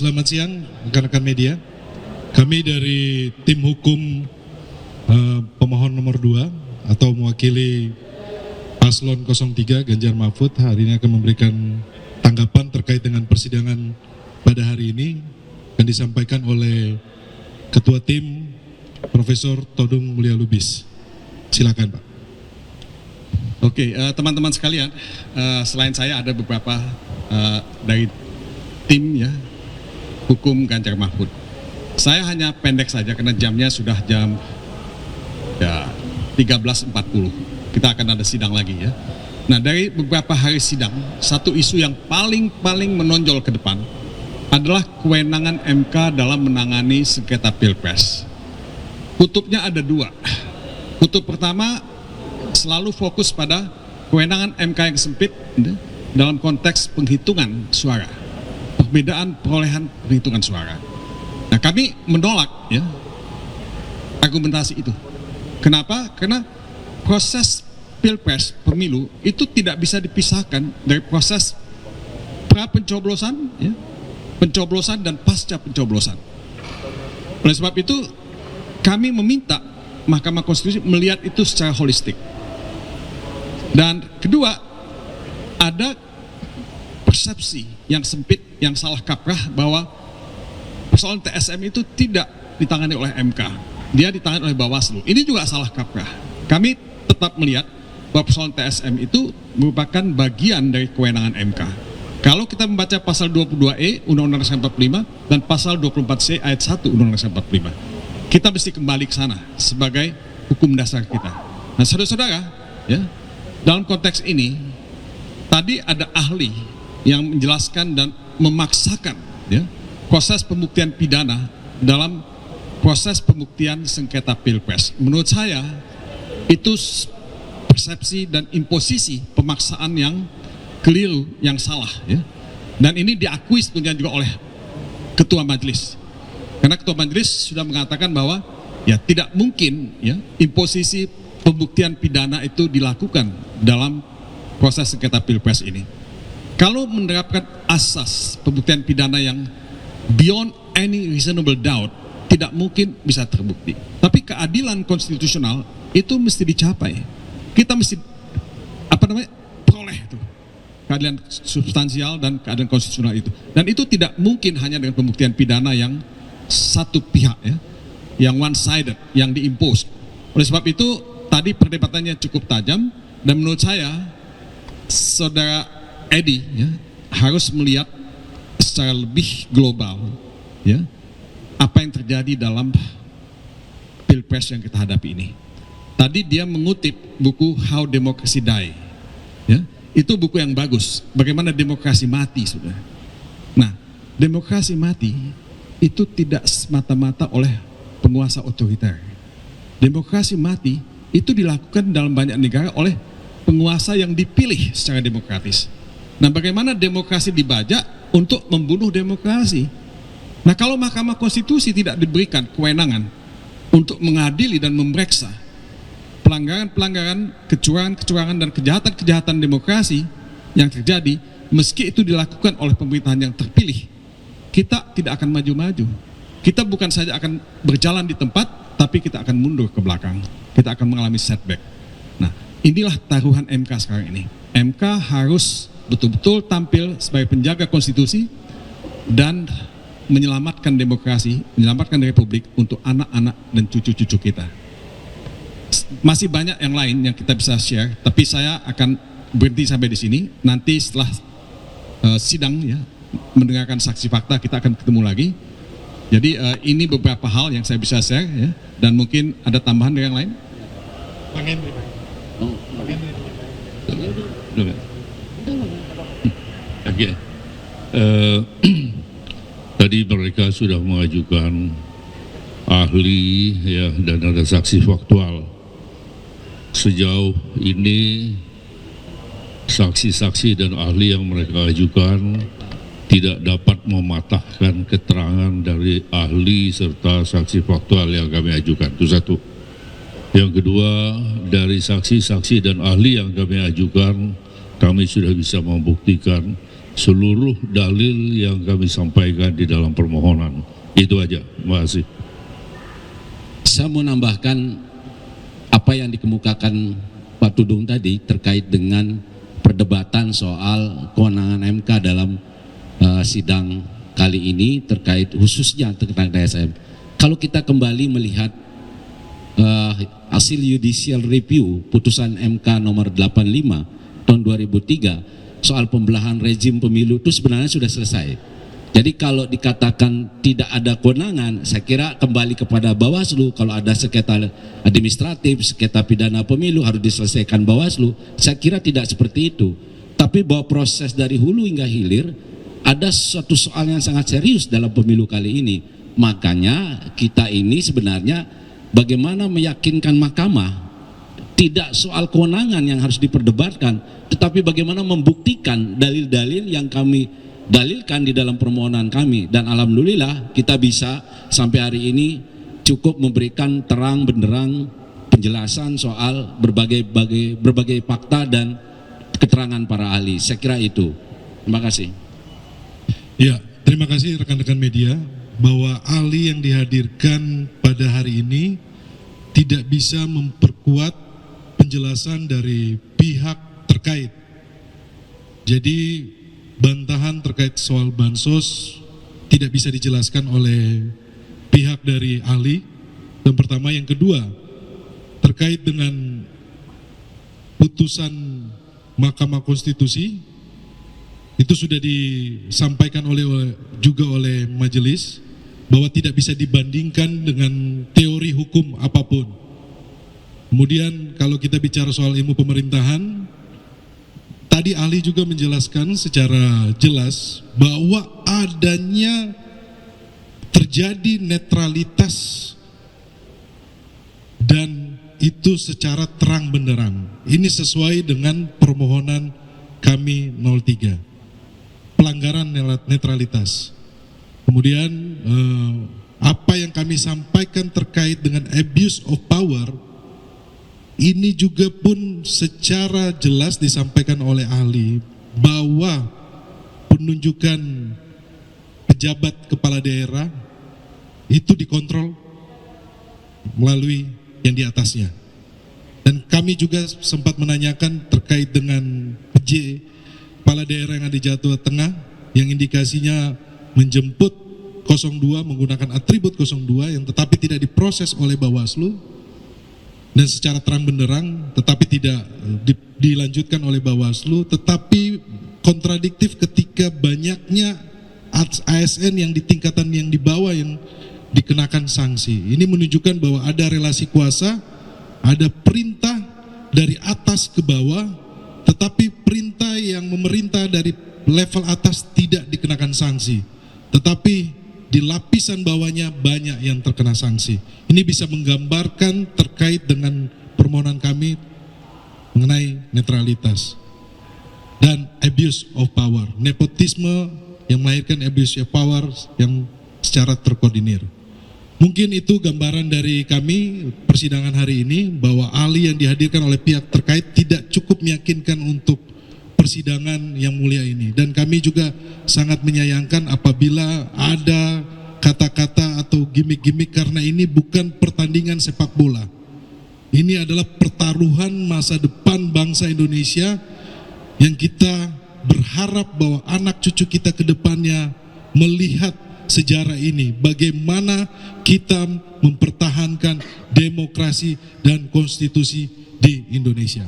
Selamat siang rekan-rekan media. Kami dari tim hukum pemohon nomor 2 atau mewakili Paslon 03 Ganjar Mahfud hari ini akan memberikan tanggapan terkait dengan persidangan pada hari ini yang disampaikan oleh Ketua Tim Profesor Todung Mulya Lubis. Silakan Pak. Oke, teman-teman sekalian, selain saya ada beberapa dari tim ya hukum Ganjar Mahfud. Saya hanya pendek saja karena jamnya sudah jam 13.40. Kita akan ada sidang lagi ya. Nah, dari beberapa hari sidang, satu isu yang paling menonjol ke depan adalah kewenangan MK dalam menangani sengketa Pilpres. Kutubnya ada dua. Kutub pertama selalu fokus pada kewenangan MK yang sempit dalam konteks penghitungan suara, perbedaan perolehan penghitungan suara. Nah, kami menolak ya argumentasi itu. Kenapa? Karena proses Pilpres, pemilu itu tidak bisa dipisahkan dari proses pra pencoblosan, ya, pencoblosan dan pasca pencoblosan. Oleh sebab itu, kami meminta Mahkamah Konstitusi melihat itu secara holistik. Dan kedua, ada persepsi yang sempit, yang salah kaprah bahwa persoalan TSM itu tidak ditangani oleh MK, dia ditangani oleh Bawaslu. Ini juga salah kaprah. Kami tetap melihat bahwa persoalan TSM itu merupakan bagian dari kewenangan MK. Kalau kita membaca pasal 22E Undang-Undang Dasar 45 dan pasal 24C ayat 1 Undang-Undang Dasar 45, kita mesti kembali ke sana sebagai hukum dasar kita. Nah, saudara-saudara, ya, dalam konteks ini tadi ada ahli yang menjelaskan dan memaksakan ya, proses pembuktian pidana dalam proses pembuktian sengketa Pilpres. Menurut saya itu persepsi dan imposisi pemaksaan yang keliru, yang salah ya. Dan ini diakui sebetulnya juga oleh Ketua Majelis. Karena Ketua Majelis sudah mengatakan bahwa ya tidak mungkin ya imposisi pembuktian pidana itu dilakukan dalam proses sengketa Pilpres ini. Kalau menerapkan asas pembuktian pidana yang beyond any reasonable doubt, tidak mungkin bisa terbukti. Tapi keadilan konstitusional itu mesti dicapai. Kita mesti peroleh itu keadilan substansial dan keadilan konstitusional itu. Dan itu tidak mungkin hanya dengan pembuktian pidana yang satu pihak ya, yang one sided, yang diimpose. Oleh sebab itu tadi perdebatannya cukup tajam dan menurut saya Saudara Edi ya, harus melihat secara lebih global ya apa yang terjadi dalam Pilpres yang kita hadapi ini. Tadi dia mengutip buku How Democracy Die ya, itu buku yang bagus, bagaimana demokrasi mati sudah. Nah, demokrasi mati itu tidak semata-mata oleh penguasa otoriter. Demokrasi mati itu dilakukan dalam banyak negara oleh penguasa yang dipilih secara demokratis. Nah, bagaimana demokrasi dibajak untuk membunuh demokrasi? Nah, kalau Mahkamah Konstitusi tidak diberikan kewenangan untuk mengadili dan memeriksa pelanggaran-pelanggaran, kecurangan-kecurangan dan kejahatan-kejahatan demokrasi yang terjadi, meski itu dilakukan oleh pemerintahan yang terpilih, kita tidak akan maju-maju. Kita bukan saja akan berjalan di tempat, tapi kita akan mundur ke belakang. Kita akan mengalami setback. Nah, inilah taruhan MK sekarang ini. MK harus betul-betul tampil sebagai penjaga konstitusi dan menyelamatkan demokrasi, menyelamatkan republik untuk anak-anak dan cucu-cucu kita. Masih banyak yang lain yang kita bisa share, tapi saya akan berhenti sampai di sini. Nanti setelah sidang ya, mendengarkan saksi fakta, kita akan ketemu lagi. Jadi ini beberapa hal yang saya bisa share ya, dan mungkin ada tambahan dari yang lain. Bang Henry. Oke. Tadi mereka sudah mengajukan ahli ya dan ada saksi faktual. Sejauh ini saksi-saksi dan ahli yang mereka ajukan tidak dapat mematahkan keterangan dari ahli serta saksi faktual yang kami ajukan. Itu satu. Yang kedua, dari saksi-saksi dan ahli yang kami ajukan, kami sudah bisa membuktikan seluruh dalil yang kami sampaikan di dalam permohonan. Itu aja, terima kasih. Saya mau nambahkan apa yang dikemukakan Pak Tudung tadi terkait dengan perdebatan soal kewenangan MK dalam sidang kali ini terkait khususnya tentang DSM. Kalau kita kembali melihat hasil judicial review putusan MK nomor 85 tahun 2003 soal pembelahan rezim pemilu itu sebenarnya sudah selesai. Jadi kalau dikatakan tidak ada kewenangan, saya kira kembali kepada Bawaslu. Kalau ada sengketa administratif, sengketa pidana pemilu harus diselesaikan Bawaslu. Saya kira tidak seperti itu. Tapi bahwa proses dari hulu hingga hilir ada suatu soal yang sangat serius dalam pemilu kali ini. Makanya kita ini sebenarnya bagaimana meyakinkan mahkamah tidak soal kewenangan yang harus diperdebatkan, tetapi bagaimana membuktikan dalil-dalil yang kami dalilkan di dalam permohonan kami. Dan alhamdulillah kita bisa sampai hari ini cukup memberikan terang benderang penjelasan soal berbagai fakta dan keterangan para ahli. Saya kira itu. Terima kasih. Ya, terima kasih rekan-rekan media bahwa ahli yang dihadirkan pada hari ini tidak bisa memperkuat penjelasan dari pihak terkait. Jadi bantahan terkait soal bansos tidak bisa dijelaskan oleh pihak dari ahli. Yang pertama, yang kedua terkait dengan putusan Mahkamah Konstitusi itu sudah disampaikan juga oleh majelis bahwa tidak bisa dibandingkan dengan teori hukum apapun. Kemudian kalau kita bicara soal ilmu pemerintahan, tadi ahli juga menjelaskan secara jelas bahwa adanya terjadi netralitas dan itu secara terang benderang. Ini sesuai dengan permohonan kami 03. Pelanggaran netralitas. Kemudian apa yang kami sampaikan terkait dengan abuse of power ini juga pun secara jelas disampaikan oleh ahli bahwa penunjukan pejabat kepala daerah itu dikontrol melalui yang di atasnya. Dan kami juga sempat menanyakan terkait dengan PJ kepala daerah yang ada di Jawa Tengah yang indikasinya menjemput 02 menggunakan atribut 02 yang tetapi tidak diproses oleh Bawaslu dan secara terang benderang tetapi tidak dilanjutkan oleh Bawaslu, tetapi kontradiktif ketika banyaknya ASN yang di tingkatan yang di bawah yang dikenakan sanksi. Ini menunjukkan bahwa ada relasi kuasa, ada perintah dari atas ke bawah, tetapi perintah yang memerintah dari level atas tidak dikenakan sanksi, tetapi di lapisan bawahnya banyak yang terkena sanksi. Ini bisa menggambarkan terkait dengan permohonan kami mengenai netralitas dan abuse of power, nepotisme yang melahirkan abuse of power yang secara terkoordinir. Mungkin itu gambaran dari kami persidangan hari ini bahwa ahli yang dihadirkan oleh pihak terkait tidak cukup meyakinkan untuk persidangan yang mulia ini, dan kami juga sangat menyayangkan apabila ada kata-kata atau gimmick-gimmick karena ini bukan pertandingan sepak bola. Ini adalah pertaruhan masa depan bangsa Indonesia yang kita berharap bahwa anak cucu kita ke depannya melihat sejarah ini, bagaimana kita mempertahankan demokrasi dan konstitusi di Indonesia.